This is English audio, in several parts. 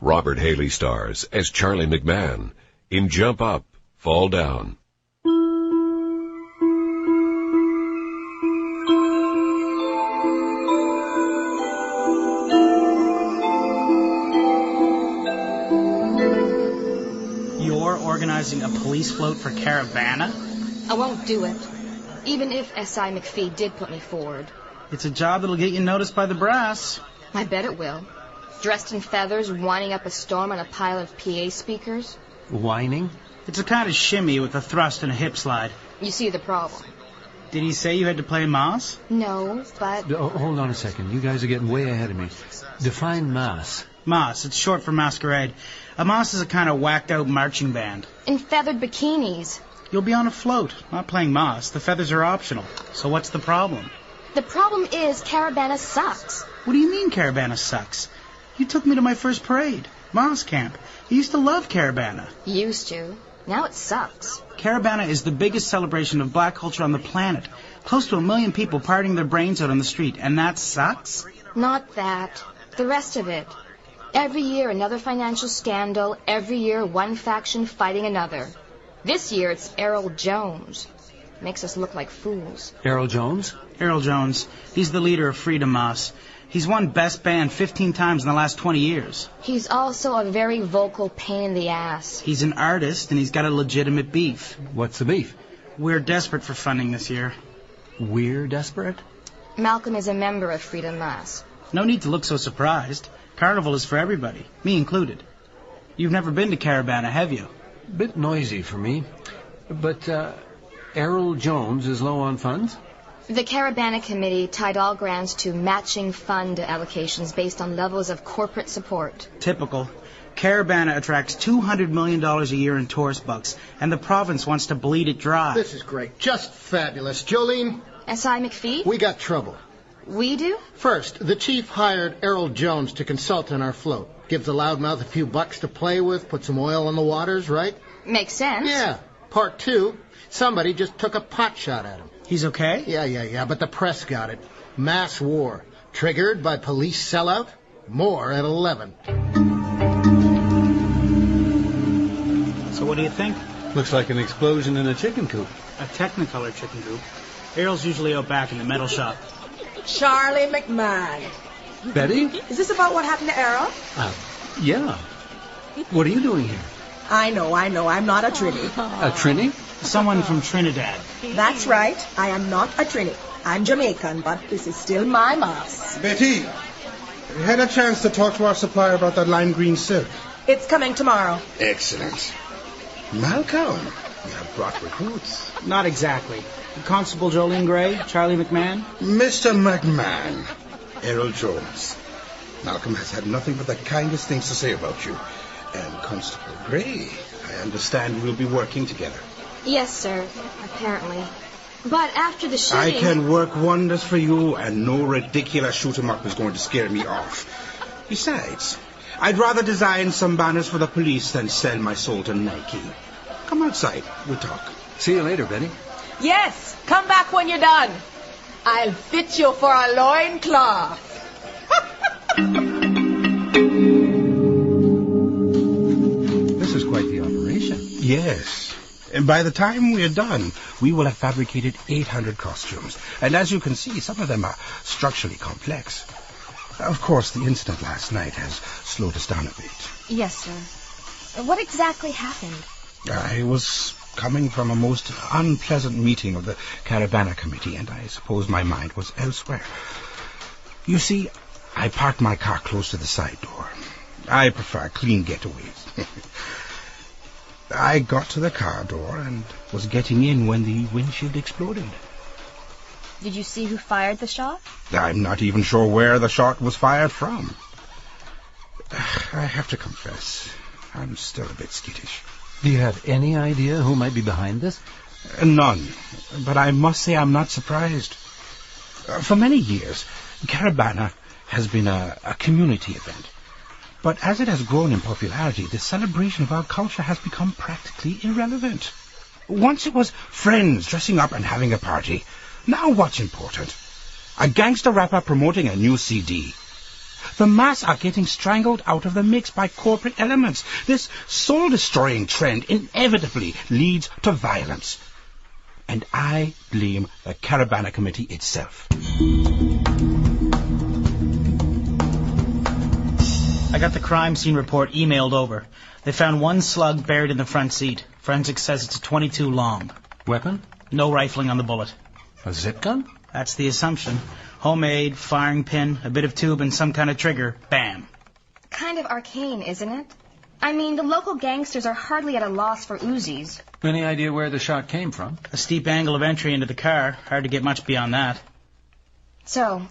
Robert Haley stars as Charlie McMahon in Jump Up, Fall Down. You're organizing a police float for Caravana? I won't do it, even if S.I. McPhee did put me forward. It's a job that'll get you noticed by the brass. I bet it will. Dressed in feathers, winding up a storm on a pile of PA speakers. Whining? It's a kind of shimmy with a thrust and a hip slide. You see the problem. Did he say you had to play Mas? No, but... Oh, hold on a second. You guys are getting way ahead of me. Define Mas. Mas, it's short for masquerade. A Mas is a kind of whacked-out marching band. In feathered bikinis. You'll be on a float, not playing Mas. The feathers are optional. So what's the problem? The problem is Caravana sucks. What do you mean Caravana sucks? You took me to my first parade, Mas Camp. You used to love Caravana. Used to. Now it sucks. Caravana is the biggest celebration of black culture on the planet. Close to 1 million people partying their brains out on the street, and that sucks? Not that. The rest of it. Every year another financial scandal. Every year one faction fighting another. This year it's Errol Jones. Makes us look like fools. Errol Jones? Errol Jones. He's the leader of Freedom Mas. He's won Best Band 15 times in the last 20 years. He's also a very vocal pain in the ass. He's an artist, and he's got a legitimate beef. What's the beef? We're desperate for funding this year. We're desperate? Malcolm is a member of Freedom Mas. No need to look so surprised. Carnival is for everybody, me included. You've never been to Caravana, have you? Bit noisy for me. But, Errol Jones is low on funds? The Caravana Committee tied all grants to matching fund allocations based on levels of corporate support. Typical. Caravana attracts $200 million a year in tourist bucks, and the province wants to bleed it dry. This is great. Just fabulous. Jolene? S.I. McPhee? We got trouble. We do? First, the chief hired Errol Jones to consult on our float. Gives the loudmouth a few bucks to play with, put some oil in the waters, right? Makes sense. Yeah. Part two, somebody just took a pot shot at him. He's okay? Yeah, but the press got it. Mass war. Triggered by police sellout. More at 11. So what do you think? Looks like an explosion in a chicken coop. A Technicolor chicken coop. Errol's usually out back in the metal shop. Charlie McMahon. Betty? Is this about what happened to Errol? Yeah. What are you doing here? I know. I'm not a Trini. A Trini? Someone from Trinidad. That's right. I am not a Trini. I'm Jamaican, but this is still my Mas. Betty, we had a chance to talk to our supplier about that lime green silk. It's coming tomorrow. Excellent. Malcolm, you have brought recruits. Not exactly. Constable Jolene Gray, Charlie McMahon. Mr. McMahon, Errol Jones. Malcolm has had nothing but the kindest things to say about you. And Constable Gray, I understand we'll be working together. Yes, sir. Apparently. But after the shooting... I can work wonders for you, and no ridiculous shoot-em-up is going to scare me off. Besides, I'd rather design some banners for the police than sell my soul to Nike. Come outside, we'll talk. See you later, Betty. Yes, come back when you're done. I'll fit you for a loincloth. This is quite the operation. Yes. And by the time we're done, we will have fabricated 800 costumes. And as you can see, some of them are structurally complex. Of course, the incident last night has slowed us down a bit. Yes, sir. What exactly happened? I was coming from a most unpleasant meeting of the Caravana Committee, and I suppose my mind was elsewhere. You see, I parked my car close to the side door. I prefer clean getaways. I got to the car door and was getting in when the windshield exploded. Did you see who fired the shot? I'm not even sure where the shot was fired from. I have to confess, I'm still a bit skittish. Do you have any idea who might be behind this? None. But I must say I'm not surprised. For many years, Caravana has been a community event. But as it has grown in popularity, the celebration of our culture has become practically irrelevant. Once it was friends dressing up and having a party. Now what's important? A gangster rapper promoting a new CD. The mass are getting strangled out of the mix by corporate elements. This soul-destroying trend inevitably leads to violence. And I blame the Caravana Committee itself. I got the crime scene report emailed over. They found one slug buried in the front seat. Forensics says it's a .22 long. Weapon? No rifling on the bullet. A zip gun? That's the assumption. Homemade, firing pin, a bit of tube, and some kind of trigger. Bam. Kind of arcane, isn't it? I mean, the local gangsters are hardly at a loss for Uzis. Any idea where the shot came from? A steep angle of entry into the car. Hard to get much beyond that. So,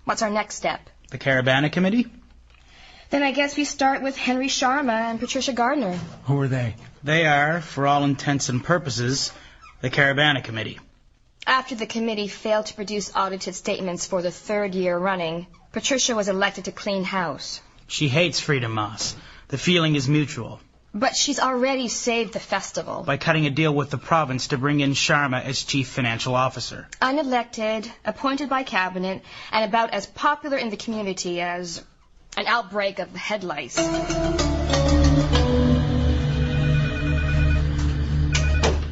what's our next step? The Caravana Committee? Then I guess we start with Henry Sharma and Patricia Gardner. Who are they? They are, for all intents and purposes, the Caravana Committee. After the committee failed to produce audited statements for the third year running, Patricia was elected to clean house. She hates Freedom Moss. The feeling is mutual. But she's already saved the festival. By cutting a deal with the province to bring in Sharma as chief financial officer. Unelected, appointed by cabinet, and about as popular in the community as an outbreak of head lice.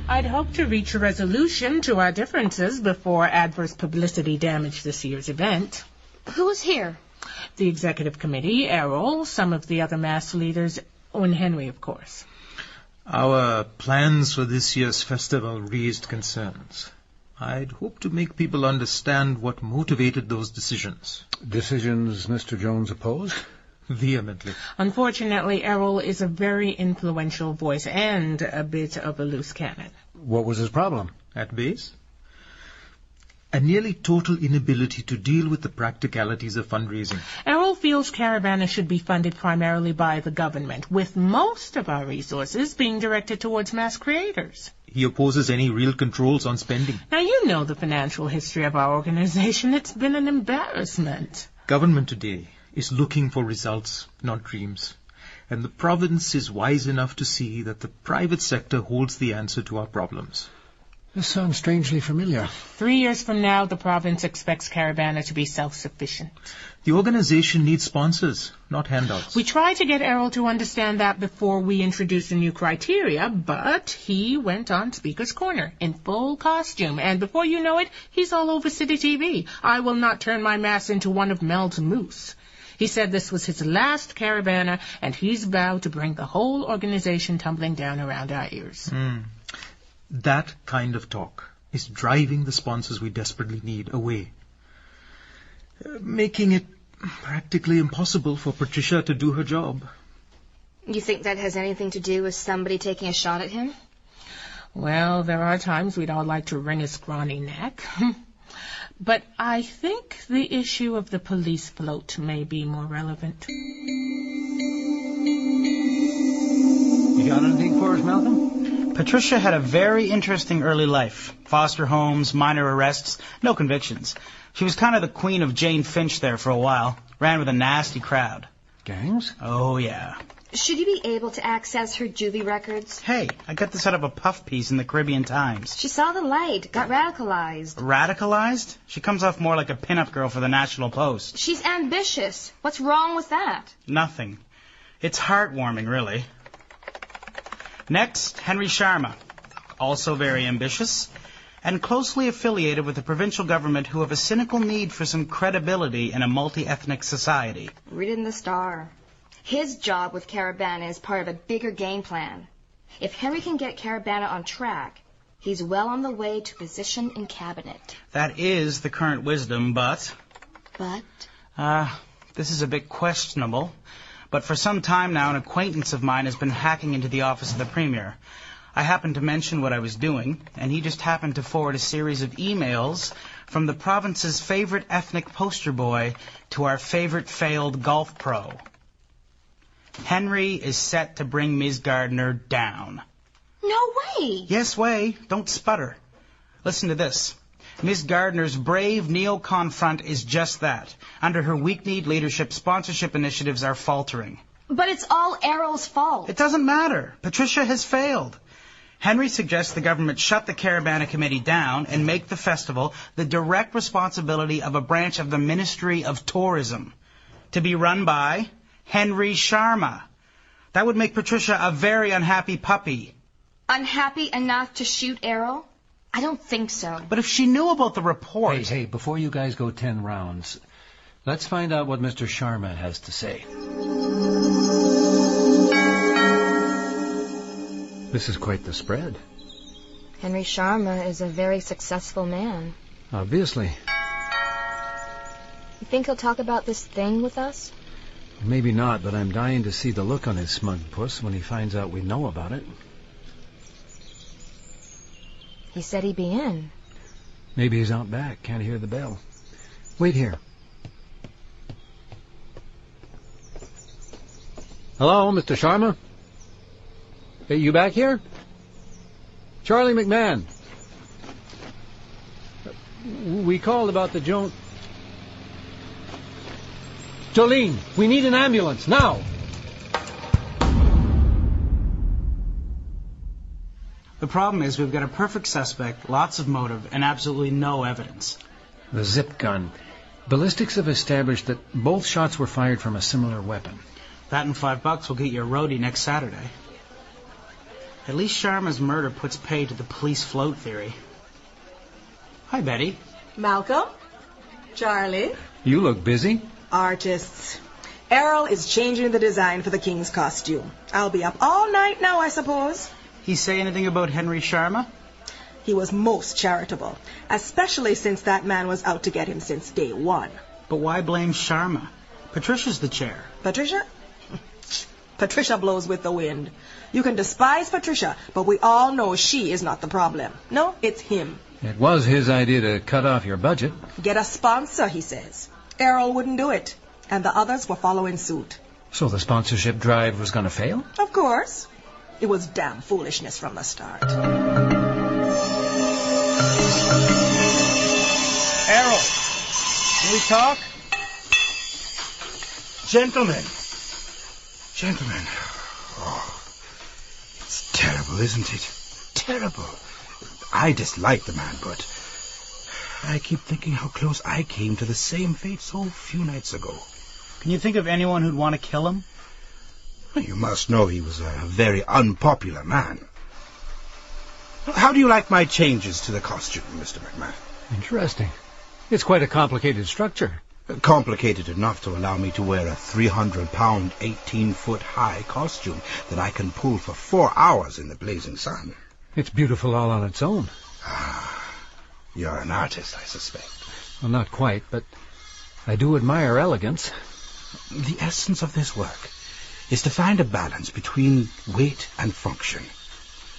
I'd hoped to reach a resolution to our differences before adverse publicity damaged this year's event. Who's here? The executive committee, Errol, some of the other mass leaders, and Henry, of course. Our plans for this year's festival raised concerns. I'd hoped to make people understand what motivated those decisions. Decisions Mr. Jones opposed? Vehemently. Unfortunately, Errol is a very influential voice and a bit of a loose cannon. What was his problem? At base? A nearly total inability to deal with the practicalities of fundraising. Errol feels Caravana should be funded primarily by the government, with most of our resources being directed towards mass creators. He opposes any real controls on spending. Now, you know the financial history of our organization. It's been an embarrassment. Government today is looking for results, not dreams. And the province is wise enough to see that the private sector holds the answer to our problems. This sounds strangely familiar. 3 years from now, the province expects Caravana to be self-sufficient. The organization needs sponsors, not handouts. We tried to get Errol to understand that before we introduced the new criteria, but he went on Speaker's Corner in full costume, and before you know it, he's all over City TV. I will not turn my mass into one of Mel's moose. He said this was his last Caravana, and he's vowed to bring the whole organization tumbling down around our ears. That kind of talk is driving the sponsors we desperately need away, making it practically impossible for Patricia to do her job. You think that has anything to do with somebody taking a shot at him? Well, there are times we'd all like to wring his scrawny neck. But I think the issue of the police float may be more relevant. You got anything for us, Malcolm? Patricia had a very interesting early life. Foster homes, minor arrests, no convictions. She was kind of the queen of Jane Finch there for a while. Ran with a nasty crowd. Gangs? Oh, yeah. Should you be able to access her juvie records? Hey, I got this out of a puff piece in the Caribbean Times. She saw the light, got radicalized. Radicalized? She comes off more like a pinup girl for the National Post. She's ambitious. What's wrong with that? Nothing. It's heartwarming, really. Next, Henry Sharma, also very ambitious, and closely affiliated with the provincial government who have a cynical need for some credibility in a multi-ethnic society. Read it in the Star. His job with Caravana is part of a bigger game plan. If Henry can get Caravana on track, he's well on the way to position in cabinet. That is the current wisdom, but... But? This is a bit questionable. But for some time now, an acquaintance of mine has been hacking into the office of the Premier. I happened to mention what I was doing, and he just happened to forward a series of emails from the province's favorite ethnic poster boy to our favorite failed golf pro. Henry is set to bring Ms. Gardner down. No way! Yes way. Don't sputter. Listen to this. Ms. Gardner's brave neocon front is just that. Under her weak-kneed leadership, sponsorship initiatives are faltering. But it's all Errol's fault. It doesn't matter. Patricia has failed. Henry suggests the government shut the Caravana Committee down and make the festival the direct responsibility of a branch of the Ministry of Tourism. to be run by Henry Sharma. That would make Patricia a very unhappy puppy. Unhappy enough to shoot Errol? I don't think so. But if she knew about the report... Hey, before you guys go 10 rounds, let's find out what Mr. Sharma has to say. This is quite the spread. Henry Sharma is a very successful man. Obviously. You think he'll talk about this thing with us? Maybe not, but I'm dying to see the look on his smug puss when he finds out we know about it. He said he'd be in. Maybe he's out back, can't hear the bell. Wait here. Hello, Mr. Sharma? Hey, you back here? Charlie McMahon. We called about the Jones... Jolene, we need an ambulance, now! The problem is we've got a perfect suspect, lots of motive, and absolutely no evidence. The zip gun. Ballistics have established that both shots were fired from a similar weapon. That and $5 will get you a roadie next Saturday. At least Sharma's murder puts pay to the police float theory. Hi, Betty. Malcolm? Charlie? You look busy. Artists. Errol is changing the design for the king's costume. I'll be up all night now, I suppose. He say anything about Henry Sharma? He was most charitable, especially since that man was out to get him since day one. But why blame Sharma? Patricia's the chair. Patricia? Patricia blows with the wind. You can despise Patricia, but we all know she is not the problem. No, it's him. It was his idea to cut off your budget. Get a sponsor, he says. Errol wouldn't do it, and the others were following suit. So the sponsorship drive was going to fail? Of course. It was damn foolishness from the start. Errol, can we talk? Gentlemen. Oh, it's terrible, isn't it? Terrible. I dislike the man, but I keep thinking how close I came to the same fate so few nights ago. Can you think of anyone who'd want to kill him? You must know he was a very unpopular man. How do you like my changes to the costume, Mr. McMahon? Interesting. It's quite a complicated structure. Complicated enough to allow me to wear a 300-pound, 18-foot-high costume that I can pull for 4 hours in the blazing sun. It's beautiful all on its own. You're an artist, I suspect. Well, not quite, but I do admire elegance. The essence of this work is to find a balance between weight and function.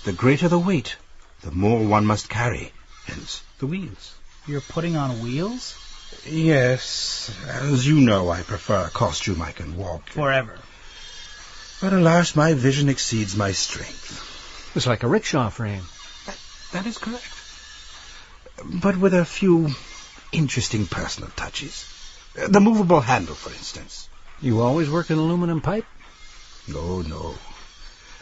The greater the weight, the more one must carry, hence the wheels. You're putting on wheels? Yes. As you know, I prefer a costume I can walk in. Forever. But alas, my vision exceeds my strength. It's like a rickshaw frame. That is correct. But with a few interesting personal touches. The movable handle, for instance. You always work in aluminum pipe? No.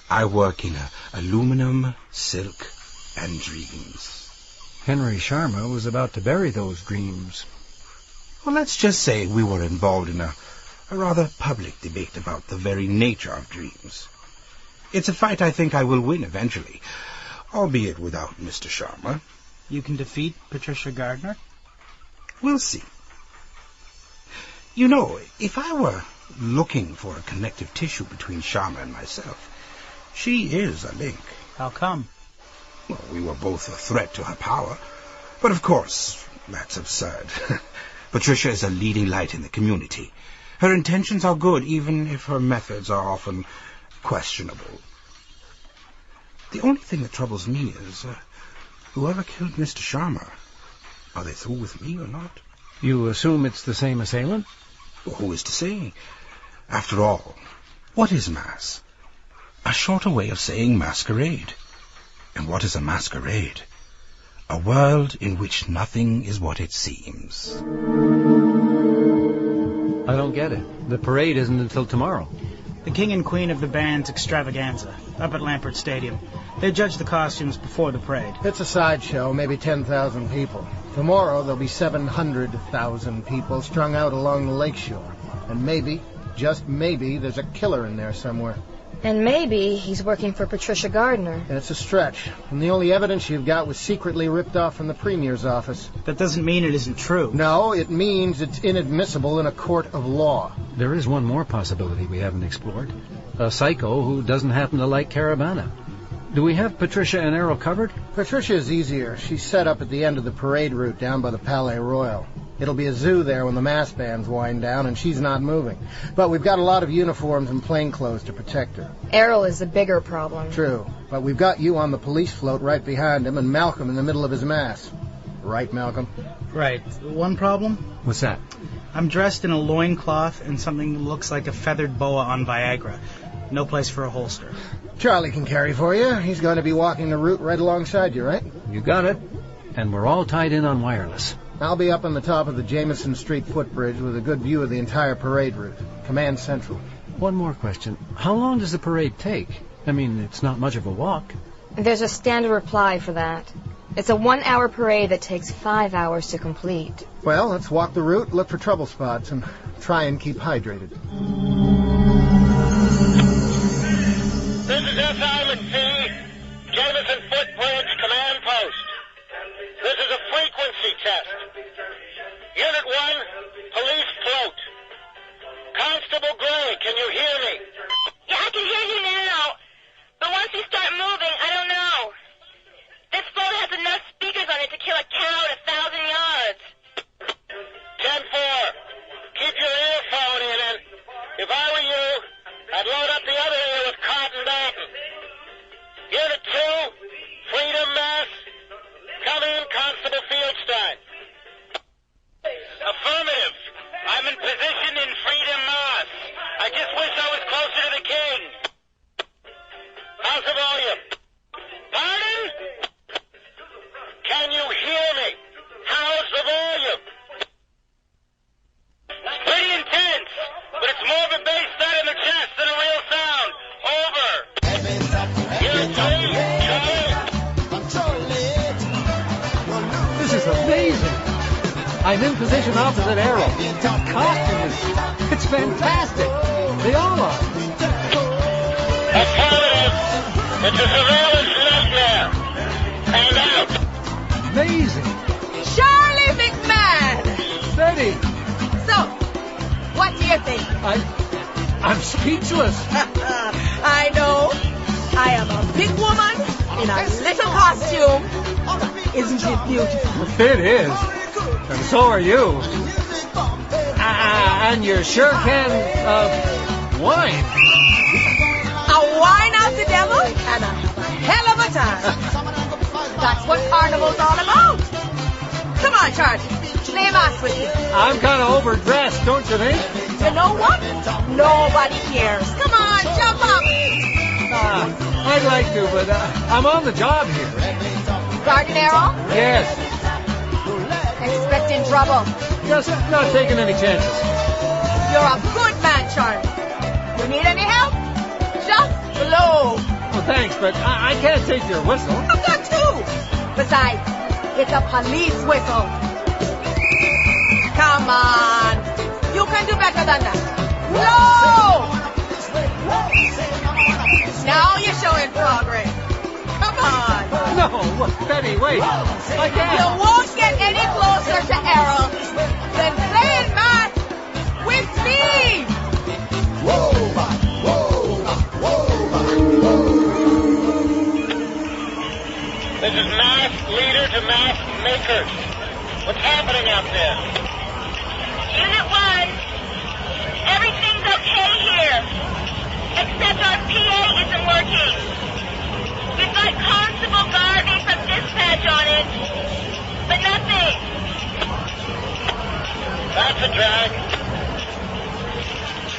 I work in aluminum, silk, and dreams. Henry Sharma was about to bury those dreams. Well, let's just say we were involved in a rather public debate about the very nature of dreams. It's a fight I think I will win eventually, albeit without Mr. Sharma. You can defeat Patricia Gardner? We'll see. You know, if I were looking for a connective tissue between Sharma and myself, she is a link. How come? Well, we were both a threat to her power. But of course, that's absurd. Patricia is a leading light in the community. Her intentions are good, even if her methods are often questionable. The only thing that troubles me is whoever killed Mr. Sharma, are they through with me or not? You assume it's the same assailant? Well, who is to say? After all, what is mass? A shorter way of saying masquerade. And what is a masquerade? A world in which nothing is what it seems. I don't get it. The parade isn't until tomorrow. The king and queen of the band's extravaganza, up at Lampert Stadium. They judge the costumes before the parade. It's a sideshow, maybe 10,000 people. Tomorrow there'll be 700,000 people strung out along the lakeshore. And maybe, just maybe, there's a killer in there somewhere. And maybe he's working for Patricia Gardner. And it's a stretch. And the only evidence you've got was secretly ripped off from the Premier's office. That doesn't mean it isn't true. No, it means it's inadmissible in a court of law. There is one more possibility we haven't explored. A psycho who doesn't happen to like Caravana. Do we have Patricia and Errol covered? Patricia's easier. She's set up at the end of the parade route down by the Palais Royal. It'll be a zoo there when the mass bands wind down, and she's not moving. But we've got a lot of uniforms and plainclothes to protect her. Errol is the bigger problem. True. But we've got you on the police float right behind him, and Malcolm in the middle of his mass. Right, Malcolm? Right. One problem? What's that? I'm dressed in a loincloth and something that looks like a feathered boa on Viagra. No place for a holster. Charlie can carry for you. He's going to be walking the route right alongside you, right? You got it. And we're all tied in on wireless. I'll be up on the top of the Jameson Street footbridge with a good view of the entire parade route. Command Central. One more question. How long does the parade take? I mean, it's not much of a walk. There's a standard reply for that. It's a 1-hour parade that takes 5 hours to complete. Well, let's walk the route, look for trouble spots, and try and keep hydrated. This is S.I. McPhee, Jameson Footbridge Command Post. This is a frequency test. Unit 1, police float. Constable Gray, can you hear me? Yeah, I can hear you now. But once you start moving, I don't know. This float has enough speakers on it to kill a cow at 1,000 yards. 10-4. Keep your earphone in, and if I were you, I'd load up the other ear with cotton batting. Unit 2, Freedom Mass. Come in, Constable Fieldstein. Affirmative. I'm in position in Freedom Mass. I just wish I was closer to the king. How's the volume? Pardon? Can you hear me? How's the volume? Pretty intense, but it's more of a bass thud in the chest than a real sound. Over. Unit 3, Charlie. This is amazing. I'm in position opposite Errol. The costume it's fantastic. They all are. Affirmative. It's a surveillance nightmare. Hand out. Amazing. Charlie McMahon! Betty, So, what do you think? I'm speechless. I know. I am a big woman in a little costume. Isn't it beautiful? It is. And so are you. And you sure can, wine. A wine out the devil and a hell of a time. That's what carnival's all about. Come on, Charlie. Play mass with me. I'm kind of overdressed, don't you think? You know what? Nobody cares. Come on, jump up. I'd like to, but I'm on the job here. Garden Errol? Yes. Expecting trouble. Just not taking any chances. You're a good man, Charlie. You need any help? Just blow. Well, thanks, but I can't take your whistle. I've got two. Besides, it's a police whistle. Come on. You can do better than that. Blow! Now you're showing progress. Come on. No, Betty, wait. I can't. You won't get any closer to Errol than playing math with me. This is mass leader to mass makers. What's happening out there? Unit 1, everything's okay here. Except our PA isn't working. We've got Constable Garvey from dispatch on it, but nothing. That's a drag.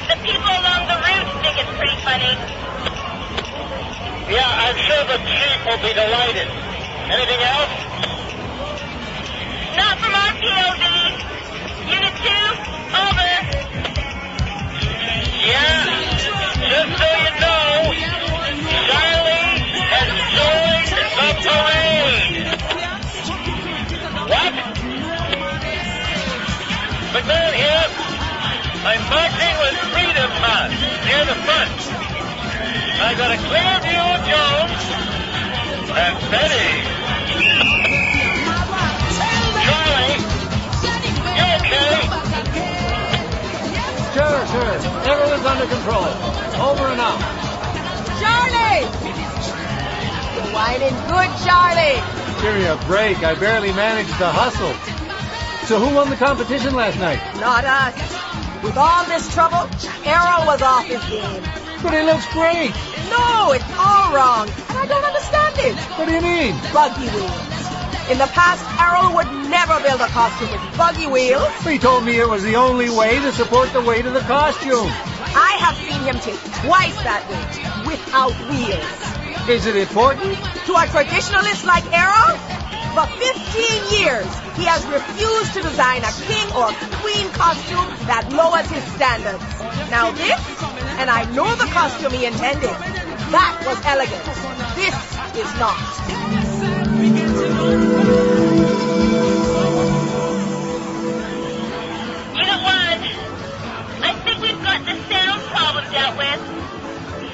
The people along the route think it's pretty funny. Yeah, I'm sure the chief will be delighted. Anything else? Not from our POV. Unit 2, over. Yeah, just so you know, Charlie has joined the parade. What? McMahon here. I'm marching with Freedom March near the front. I got a clear view of Jones and Betty. Charlie, you okay? Sure. Everyone's under control. Over and out. Charlie! You're whining good, Charlie. Give me a break. I barely managed to hustle. So who won the competition last night? Not us. With all this trouble, Errol was off his game. But he looks great. No, it's all wrong. And I don't understand it. What do you mean? Buggy wheels. In the past, Errol would never build a costume with buggy wheels. He told me it was the only way to support the weight of the costume. I have seen him take twice that weight without wheels. Is it important? To a traditionalist like Errol, for 15 years, he has refused to design a king or queen costume that lowers his standards. Now this, and I know the costume he intended, that was elegant. This is not. Unit 1, I think we've got the sound problem dealt with.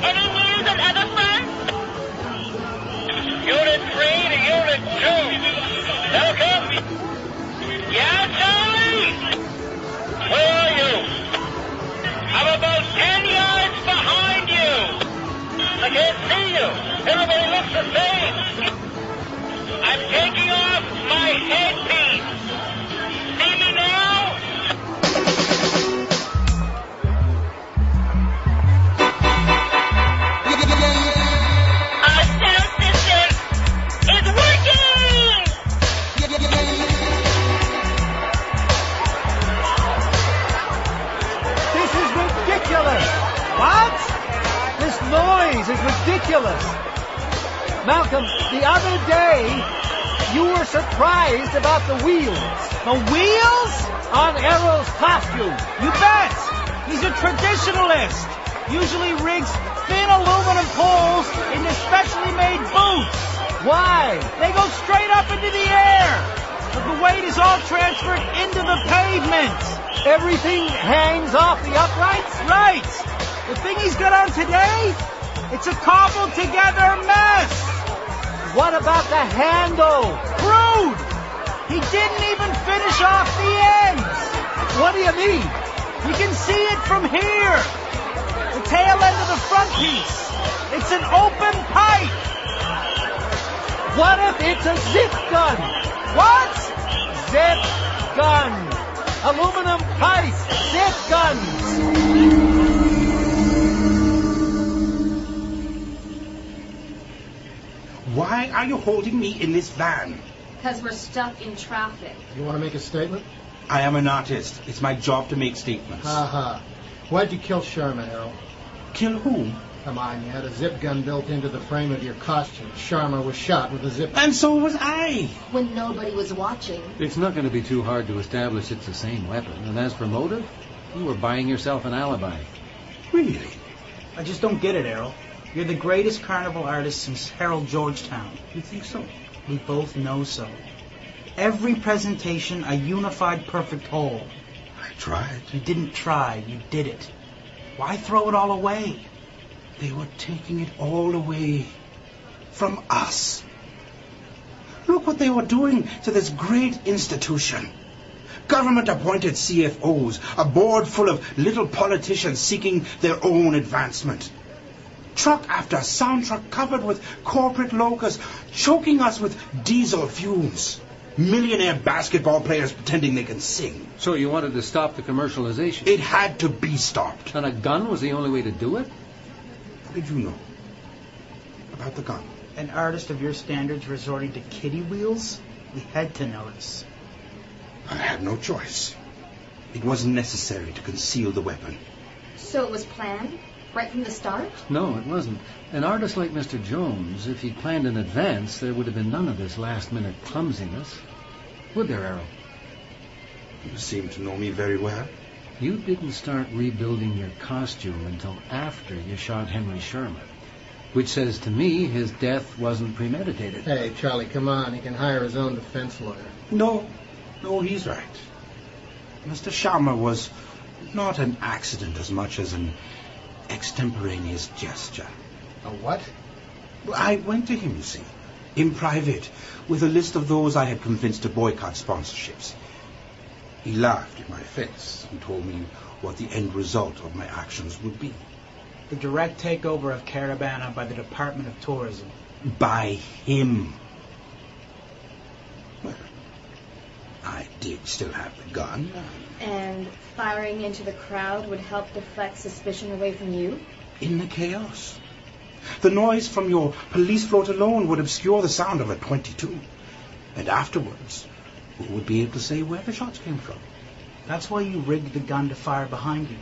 Any news on other fronts? Unit 3 to Unit 2. Welcome. Yeah, Charlie? Where are you? I'm about 10 yards behind you. I can't see you. Everybody looks the same. I'm taking off my headpiece. See me now? Our sound system is working! This is ridiculous. What? This noise is ridiculous. Malcolm, the other day, you were surprised about the wheels. The wheels? On Errol's costume. You bet! He's a traditionalist. Usually rigs thin aluminum poles into specially made boots. Why? They go straight up into the air. But the weight is all transferred into the pavement. Everything hangs off the uprights? Right. The thing he's got on today, it's a cobbled together mess. What about the handle? Crude. He didn't even finish off the ends. What do you mean? You can see it from here. The tail end of the front piece. It's an open pipe. What if it's a zip gun? What? Zip gun. Aluminum pipe. Zip guns. Why are you holding me in this van? Because we're stuck in traffic. You want to make a statement? I am an artist. It's my job to make statements. Why'd you kill Sharma, Errol? Kill who? Come on, you had a zip gun built into the frame of your costume. Sharma was shot with a zip gun. And so was I. When nobody was watching. It's not going to be too hard to establish it's the same weapon. And as for motive, you were buying yourself an alibi. Really? I just don't get it, Errol. You're the greatest carnival artist since Harold Georgetown. You think so? We both know so. Every presentation, a unified perfect whole. I tried. You didn't try, you did it. Why throw it all away? They were taking it all away from us. Look what they were doing to this great institution. Government-appointed CFOs, a board full of little politicians seeking their own advancement. Truck after sound truck covered with corporate logos, choking us with diesel fumes. Millionaire basketball players pretending they can sing. So you wanted to stop the commercialization? It had to be stopped. And a gun was the only way to do it? What did you know about the gun? An artist of your standards resorting to kiddie wheels? We had to notice. I had no choice. It wasn't necessary to conceal the weapon. So it was planned? Right from the start? No, it wasn't. An artist like Mr. Jones, if he'd planned in advance, there would have been none of this last-minute clumsiness. Would there, Errol? You seem to know me very well. You didn't start rebuilding your costume until after you shot Henry Sherman, which says to me his death wasn't premeditated. Hey, Charlie, come on. He can hire his own defense lawyer. No, he's right. Mr. Sharma was Not an accident as much as an extemporaneous gesture. A what? I went to him, you see, in private, with a list of those I had convinced to boycott sponsorships. He laughed in my face and told me what the end result of my actions would be. The direct takeover of Caravana by the Department of Tourism. By him. Well, I did still have the gun. And firing into the crowd would help deflect suspicion away from you? In the chaos. The noise from your police float alone would obscure the sound of a .22. And afterwards, who would be able to say where the shots came from? That's why you rigged the gun to fire behind you.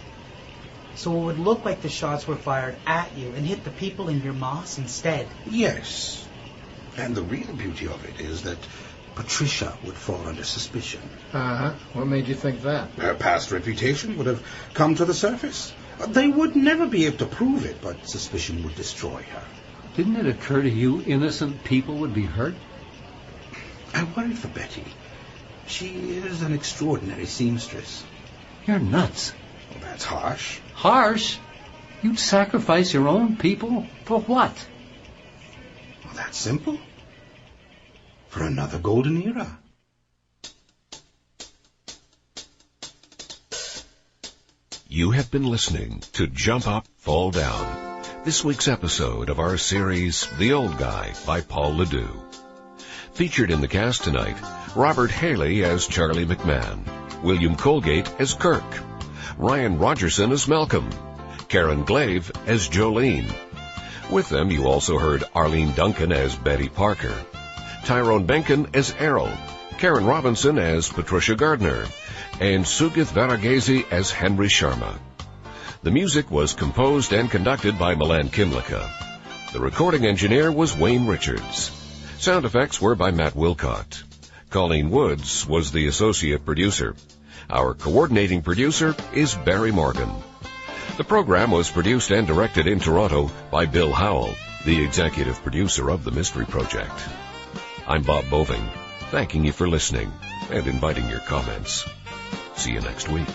So it would look like the shots were fired at you and hit the people in your moss instead. Yes. And the real beauty of it is that Patricia would fall under suspicion. Uh-huh. What made you think that? Her past reputation would have come to the surface. They would never be able to prove it, but suspicion would destroy her. Didn't it occur to you innocent people would be hurt? I worried for Betty. She is an extraordinary seamstress. You're nuts. Well, that's harsh. Harsh? You'd sacrifice your own people? For what? Well, that's simple. For another golden era. You have been listening to Jump Up, Fall Down, this week's episode of our series, The Old Guy by Paul LeDoux. Featured in the cast tonight, Robert Haley as Charlie McMahon, William Colgate as Kirk, Ryan Rogerson as Malcolm, Karen Glave as Jolene. With them, you also heard Arlene Duncan as Betty Parker, Tyrone Benkin as Errol, Karen Robinson as Patricia Gardner, and Sugith Varagesi as Henry Sharma. The music was composed and conducted by Milan Kymlick. The recording engineer was Wayne Richards. Sound effects were by Matt Wilcott. Colleen Woods was the associate producer. Our coordinating producer is Barry Morgan. The program was produced and directed in Toronto by Bill Howell, the executive producer of the Mystery Project. I'm Bob Boving, thanking you for listening and inviting your comments. See you next week.